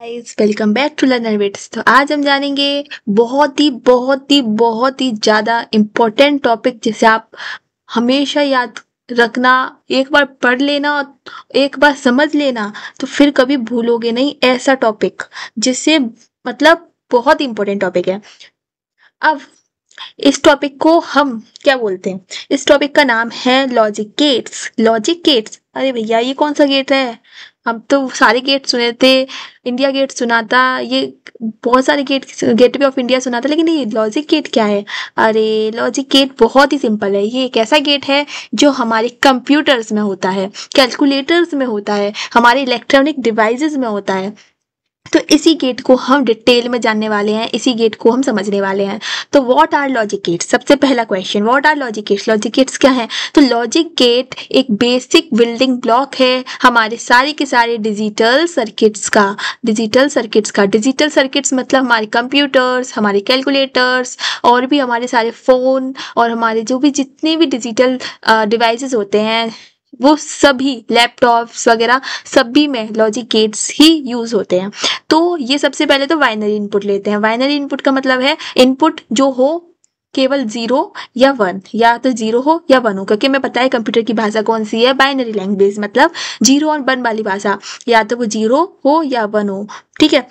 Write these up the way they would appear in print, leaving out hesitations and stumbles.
Guys, welcome back to Learner Bits. तो आज हम जानेंगे बहुत ही ज़्यादा इम्पोर्टेंट टॉपिक जिसे आप हमेशा याद रखना। एक बार पढ़ लेना और एक बार समझ लेना तो फिर कभी भूलोगे नहीं। ऐसा टॉपिक जिसे मतलब बहुत इम्पोर्टेंट टॉपिक है। अब इस टॉपिक को हम क्या बोलते हैं? इस टॉपिक का नाम है लॉजिक गेट्स। लॉजिक गेट्स, अरे भैया ये कौन सा गेट है? हम तो सारे गेट सुने थे। इंडिया गेट सुना था, ये बहुत सारे गेटवे ऑफ इंडिया सुना था, लेकिन ये लॉजिक गेट क्या है? अरे लॉजिक गेट बहुत ही सिंपल है। ये एक ऐसा गेट है जो हमारे कंप्यूटर्स में होता है, कैलकुलेटर्स में होता है, हमारे इलेक्ट्रॉनिक डिवाइसेस में होता है। तो इसी गेट को हम डिटेल में जानने वाले हैं, इसी गेट को हम समझने वाले हैं। तो व्हाट आर लॉजिक गेट्स? सबसे पहला question, what are logic gates? Logic gates क्या है? तो लॉजिक गेट एक बेसिक बिल्डिंग ब्लॉक है हमारे सारे के सारे डिजिटल सर्किट्स का। डिजिटल सर्किट्स मतलब हमारे कंप्यूटर्स, हमारे कैलकुलेटर्स और भी हमारे सारे फ़ोन और हमारे जो भी जितने भी डिजिटल डिवाइसेस होते हैं, वो सभी लैपटॉप्स वगैरह सभी में लॉजिक गेट्स ही यूज होते हैं। तो ये सबसे पहले तो बाइनरी इनपुट लेते हैं। बाइनरी इनपुट का मतलब है इनपुट जो हो केवल 0 या 1, या तो 0 हो या 1 हो, क्योंकि हमें पता है कंप्यूटर की भाषा कौन सी है, बाइनरी लैंग्वेज, मतलब 0 और 1 वाली भाषा, या तो वो 0 हो या 1 हो। ठीक है,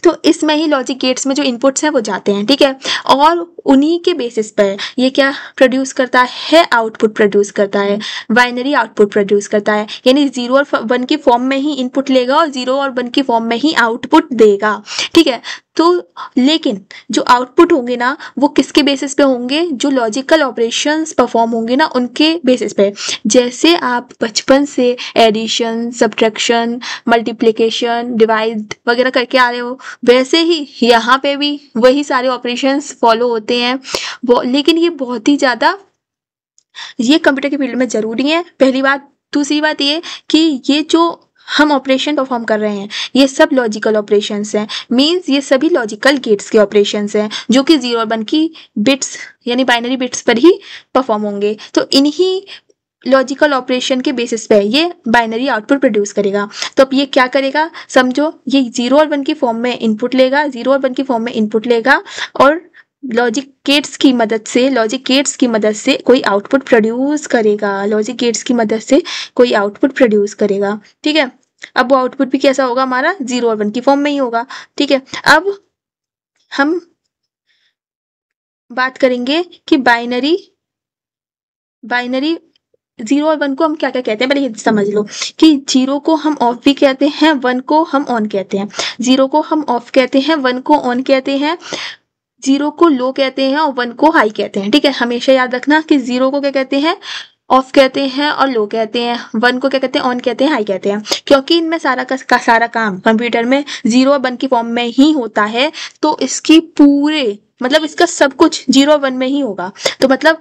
तो इसमें ही लॉजिक गेट्स में जो इनपुट्स हैं वो जाते हैं। ठीक है, और उन्हीं के बेसिस पर ये क्या प्रोड्यूस करता है? आउटपुट प्रोड्यूस करता है, बाइनरी आउटपुट प्रोड्यूस करता है। यानी 0 और 1 की फॉर्म में ही इनपुट लेगा और 0 और 1 की फॉर्म में ही आउटपुट देगा। ठीक है, तो लेकिन जो आउटपुट होंगे ना वो किसके बेसिस पे होंगे? जो लॉजिकल ऑपरेशंस परफॉर्म होंगे ना उनके बेसिस पे। जैसे आप बचपन से एडिशन, सब्ट्रैक्शन, मल्टीप्लिकेशन, डिवाइड वगैरह करके आ रहे हो, वैसे ही यहाँ पे भी वही सारे ऑपरेशंस फॉलो होते हैं। लेकिन ये बहुत ही ज़्यादा ये कंप्यूटर के फील्ड में ज़रूरी है, पहली बात। दूसरी बात ये कि ये जो हम ऑपरेशन परफॉर्म कर रहे हैं ये सब लॉजिकल ऑपरेशंस हैं। मींस ये सभी लॉजिकल गेट्स के ऑपरेशंस हैं जो कि 0 और 1 की बिट्स यानी बाइनरी बिट्स पर ही परफॉर्म होंगे। तो इन्हीं लॉजिकल ऑपरेशन के बेसिस पे ये बाइनरी आउटपुट प्रोड्यूस करेगा। तो अब ये क्या करेगा समझो, ये 0 और 1 की फॉर्म में इनपुट लेगा, 0 और 1 की फॉर्म में इनपुट लेगा और लॉजिक गेट्स की मदद से कोई आउटपुट प्रोड्यूस करेगा। लॉजिक गेट्स की मदद से कोई आउटपुट प्रोड्यूस करेगा। ठीक है, अब वो आउटपुट भी कैसा होगा? हमारा 0 और 1 की फॉर्म में ही होगा। ठीक है, अब हम बात करेंगे कि बाइनरी 0 और 1 को हम क्या क्या कहते हैं, पहले ये समझ लो कि 0 को हम ऑफ भी कहते हैं, 1 को हम ऑन कहते हैं। 0 को हम ऑफ कहते हैं, 1 को ऑन कहते हैं, 0 को लो कहते हैं और 1 को हाई कहते हैं। ठीक है, हमेशा याद रखना कि 0 को क्या कहते हैं? ऑफ कहते हैं और लो कहते हैं। 1 को क्या कहते हैं? ऑन कहते हैं, हाई कहते हैं। क्योंकि इनमें सारा का सारा काम कंप्यूटर में 0 और 1 की फॉर्म में ही होता है, तो इसकी पूरे मतलब इसका सब कुछ 0 और 1 में ही होगा। तो मतलब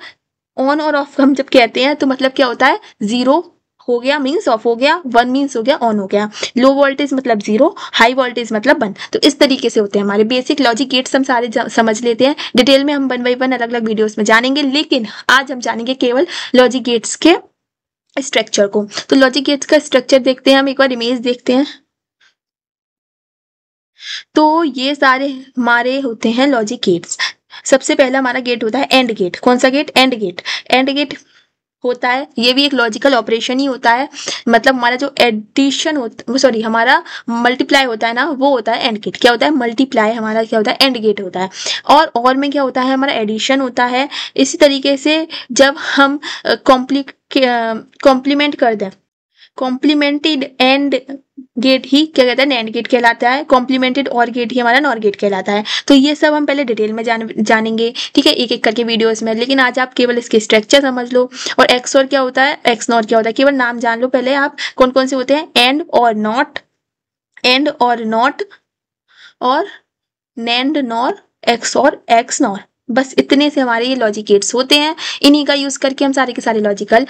ऑन और ऑफ हम जब कहते हैं तो मतलब क्या होता है? 0 हो गया मीन्स ऑफ हो गया, 1 मीन्स हो गया ऑन हो गया। लो वोल्टेज मतलब 0, हाई वोल्टेज मतलब 1। तो इस तरीके से होते हैं हमारे बेसिक लॉजिक गेट्स। हम सारे समझ लेते हैं, डिटेल में हम 1 बाई 1 अलग अलग वीडियोस में जानेंगे, लेकिन आज हम जानेंगे केवल लॉजिक गेट्स के स्ट्रक्चर को। तो लॉजिक गेट्स का स्ट्रक्चर देखते हैं, हम एक बार इमेज देखते हैं। तो ये सारे हमारे होते हैं लॉजिक गेट्स। सबसे पहला हमारा गेट होता है एंड गेट। कौन सा gate? And gate. And gate होता है, ये भी एक लॉजिकल ऑपरेशन ही होता है। मतलब हमारा जो एडिशन हमारा मल्टीप्लाई होता है ना, वो होता है एंड गेट। क्या होता है? मल्टीप्लाई हमारा क्या होता है? एंड गेट होता है। और में क्या होता है? हमारा एडिशन होता है। इसी तरीके से जब हम कॉम्प्लीमेंट कर दें, कॉम्प्लीमेंटेड एंड गेट ही क्या कहता है? नैंड गेट कहलाता है। कॉम्प्लीमेंटेड और गेट ही हमारा नॉर गेट कहलाता है। तो ये सब हम पहले डिटेल में जानेंगे, ठीक है, एक एक करके वीडियोस में। लेकिन आज आप केवल इसके स्ट्रक्चर समझ लो। और एक्स और क्या होता है, एक्स नॉर क्या होता है, केवल नाम जान लो पहले आप कौन कौन से होते हैं। एंड और नॉट, और नैंड नॉर, एक्स और एक्स नॉर, बस इतने से हमारे ये लॉजिक गेट्स होते हैं। इन्हीं का यूज करके हम सारे के सारे लॉजिकल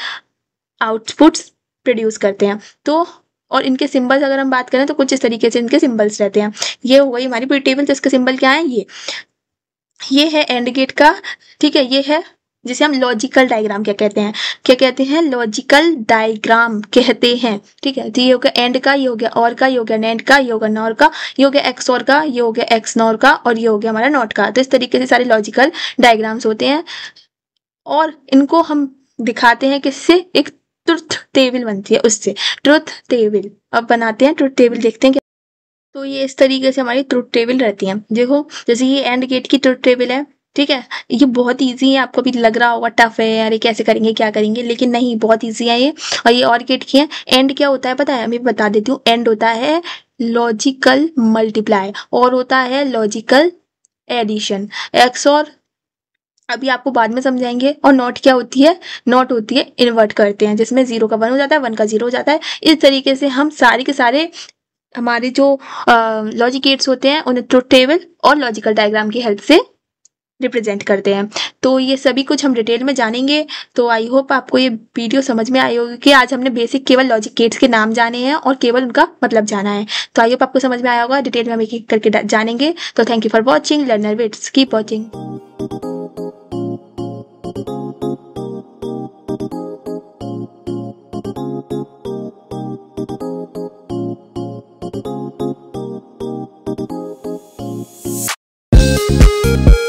आउटपुट्स प्रोड्यूस करते हैं। तो और इनके सिंबल्स अगर हम बात करें तो कुछ इस तरीके से इनके सिंबल्स रहते हैं। ये हो गई हमारी पूरी टेबल। तो इसका सिंबल क्या है? ये है एंड गेट का। ठीक है, ये है जिसे हम लॉजिकल डायग्राम क्या कहते हैं, लॉजिकल डायग्राम कहते हैं। ठीक है, तो ये हो गया एंड का, ये हो गया और का, ये हो गया नेंड का, ये हो गया नॉर का, ये हो गया एक्स और का, ये हो गया एक्स नॉर का, और ये हो गया हमारा नॉट का। तो इस तरीके से सारे लॉजिकल डायग्राम्स होते हैं और इनको हम दिखाते हैं किससे, एक ट्रुथ टेबल बनती है उससे, ट्रुथ टेबल। अब बनाते हैं ट्रुथ टेबल, देखते हैं। तो ये इस तरीके से हमारी ट्रुथ टेबल रहती है। देखो जैसे ये एंड गेट की ट्रुथ टेबल है, ठीक है, ये बहुत इजी है। आपको भी लग रहा होगा टफ है, अरे कैसे करेंगे क्या करेंगे, लेकिन नहीं, बहुत इजी है ये। और ये और गेट की है। एंड क्या होता है पता है, मैं बता देती हूँ। एंड होता है लॉजिकल मल्टीप्लाई और होता है लॉजिकल एडिशन। एक्स और अभी आपको बाद में समझाएंगे। और नॉट क्या होती है, नॉट होती है इन्वर्ट करते हैं, जिसमें 0 का 1 हो जाता है, 1 का 0 हो जाता है। इस तरीके से हम सारे के सारे हमारे जो लॉजिक गेट्स होते हैं उन्हें ट्रुथ टेबल और लॉजिकल डायग्राम की हेल्प से रिप्रेजेंट करते हैं। तो ये सभी कुछ हम डिटेल में जानेंगे। तो आई होप आपको ये वीडियो समझ में आई होगी कि आज हमने बेसिक केवल लॉजिक गेट्स के नाम जाने हैं और केवल उनका मतलब जाना है। तो आई होप आपको समझ में आया होगा, डिटेल में हम एक एक करके जानेंगे। तो thank you for watching Learner Bits, keep watching. you